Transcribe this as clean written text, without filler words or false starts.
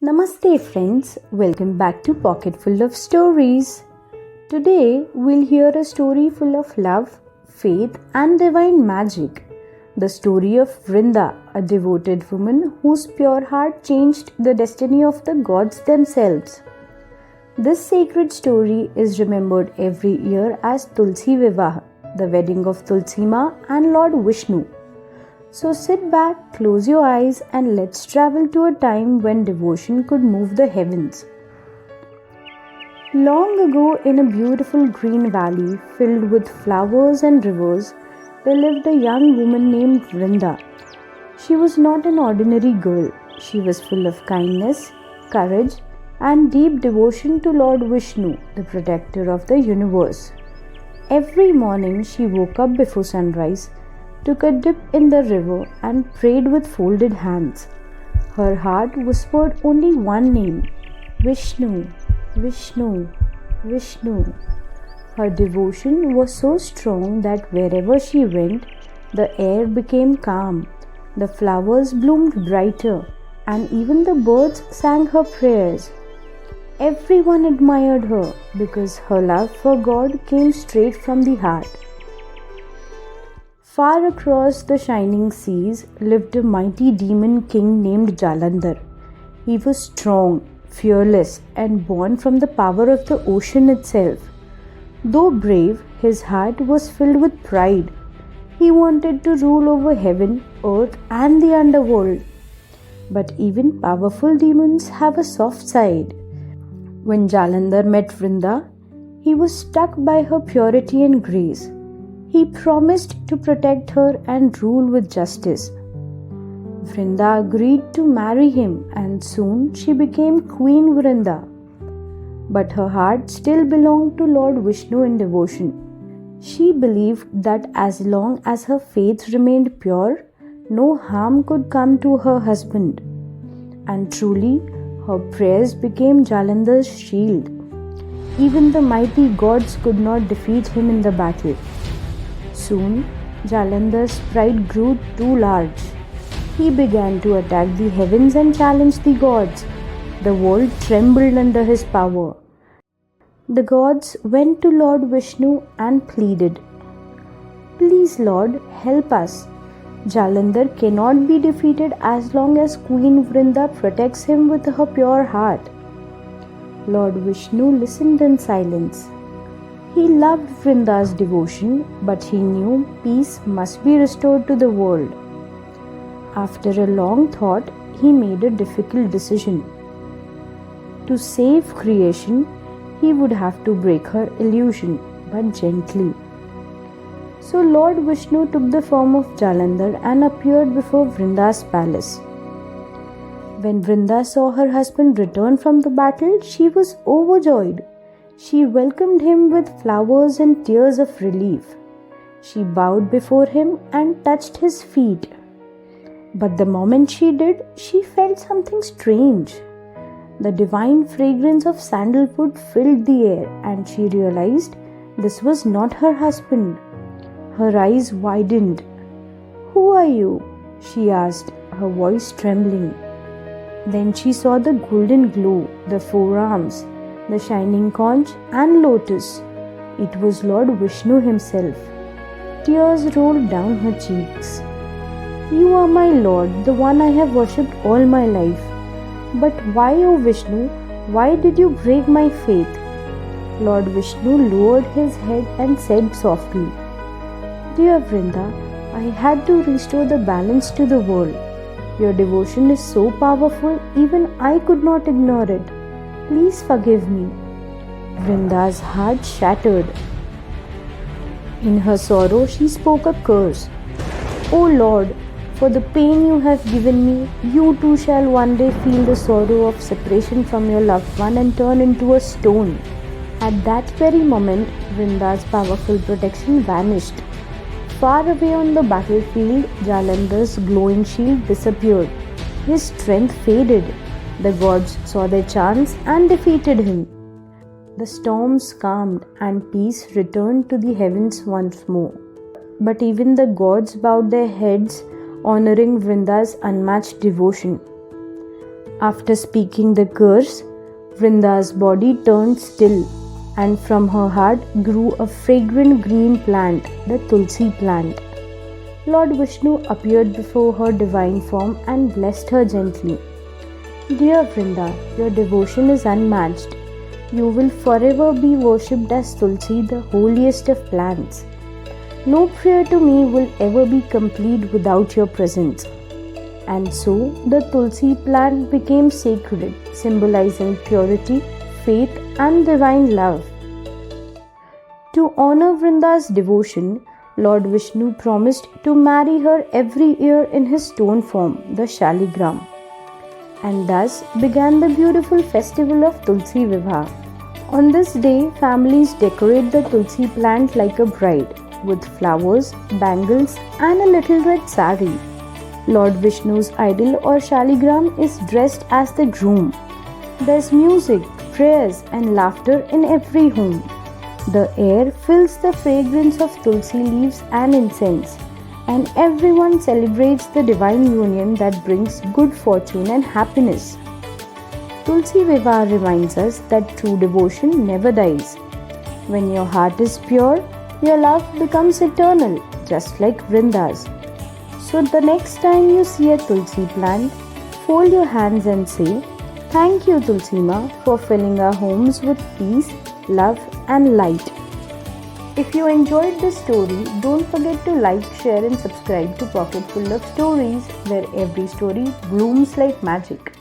Namaste, friends. Welcome back to Pocketful of Stories. Today, we'll hear a story full of love, faith, and divine magic. The story of Vrinda, a devoted woman whose pure heart changed the destiny of the gods themselves. This sacred story is remembered every year as Tulsi Vivaha, the wedding of Tulsi Ma and Lord Vishnu. So sit back, close your eyes, and let's travel to a time when devotion could move the heavens. Long ago, in a beautiful green valley filled with flowers and rivers, there lived a young woman named Vrinda. She was not an ordinary girl. She was full of kindness, courage, and deep devotion to Lord Vishnu, the protector of the universe. Every morning, she woke up before sunrise, took a dip in the river, and prayed with folded hands. Her heart whispered only one name: Vishnu, Vishnu, Vishnu. Her devotion was so strong that wherever she went, the air became calm, the flowers bloomed brighter, and even the birds sang her prayers. Everyone admired her because her love for God came straight from the heart. Far across the shining seas lived a mighty demon king named Jalandhar. He was strong, fearless, and born from the power of the ocean itself. Though brave, his heart was filled with pride. He wanted to rule over heaven, earth, and the underworld. But even powerful demons have a soft side. When Jalandhar met Vrinda, he was struck by her purity and grace. He promised to protect her and rule with justice. Vrinda agreed to marry him, and soon she became Queen Vrinda. But her heart still belonged to Lord Vishnu in devotion. She believed that as long as her faith remained pure, no harm could come to her husband. And truly, her prayers became Jalandhar's shield. Even the mighty gods could not defeat him in the battle. Soon, Jalandhar's pride grew too large. He began to attack the heavens and challenge the gods. The world trembled under his power. The gods went to Lord Vishnu and pleaded, "Please, Lord, help us. Jalandhar cannot be defeated as long as Queen Vrinda protects him with her pure heart." Lord Vishnu listened in silence. He loved Vrinda's devotion, but he knew peace must be restored to the world. After a long thought, he made a difficult decision. To save creation, he would have to break her illusion, but gently. So Lord Vishnu took the form of Jalandhar and appeared before Vrinda's palace. When Vrinda saw her husband return from the battle, she was overjoyed. She welcomed him with flowers and tears of relief. She bowed before him and touched his feet. But the moment she did, she felt something strange. The divine fragrance of sandalwood filled the air, and she realized this was not her husband. Her eyes widened. "Who are you?" she asked, her voice trembling. Then she saw the golden glow, the forearms, the shining conch and lotus. It was Lord Vishnu himself. Tears rolled down her cheeks. "You are my Lord, the one I have worshipped all my life. But why, O Vishnu, why did you break my faith?" Lord Vishnu lowered his head and said softly, "Dear Vrinda, I had to restore the balance to the world. Your devotion is so powerful, even I could not ignore it. Please forgive me." Vrinda's heart shattered. In her sorrow, she spoke a curse. "O Lord, for the pain you have given me, you too shall one day feel the sorrow of separation from your loved one and turn into a stone." At that very moment, Vrinda's powerful protection vanished. Far away on the battlefield, Jalandhar's glowing shield disappeared. His strength faded. The gods saw their chance and defeated him. The storms calmed and peace returned to the heavens once more. But even the gods bowed their heads, honoring Vrinda's unmatched devotion. After speaking the curse, Vrinda's body turned still, and from her heart grew a fragrant green plant, the Tulsi plant. Lord Vishnu appeared before her divine form and blessed her gently. Dear Vrinda, your devotion is unmatched. You will forever be worshipped as Tulsi, the holiest of plants. No prayer to me will ever be complete without your presence. And so the Tulsi plant became sacred, symbolizing purity, faith, and divine love. To honor Vrinda's devotion, Lord Vishnu promised to marry her every year in his stone form, the Shaligram. And thus began the beautiful festival of Tulsi Vivah. On this day, families decorate the Tulsi plant like a bride, with flowers, bangles, and a little red sari. Lord Vishnu's idol or Shaligram is dressed as the groom. There's music, prayers, and laughter in every home. The air fills the fragrance of Tulsi leaves and incense, and everyone celebrates the divine union that brings good fortune and happiness. Tulsi Vivah reminds us that true devotion never dies. When your heart is pure, your love becomes eternal, just like Vrinda's. So the next time you see a Tulsi plant, fold your hands and say, "Thank you, Tulsi Ma, for filling our homes with peace, love, and light." If you enjoyed this story, don't forget to like, share, and subscribe to Pocketful of Stories, where every story blooms like magic.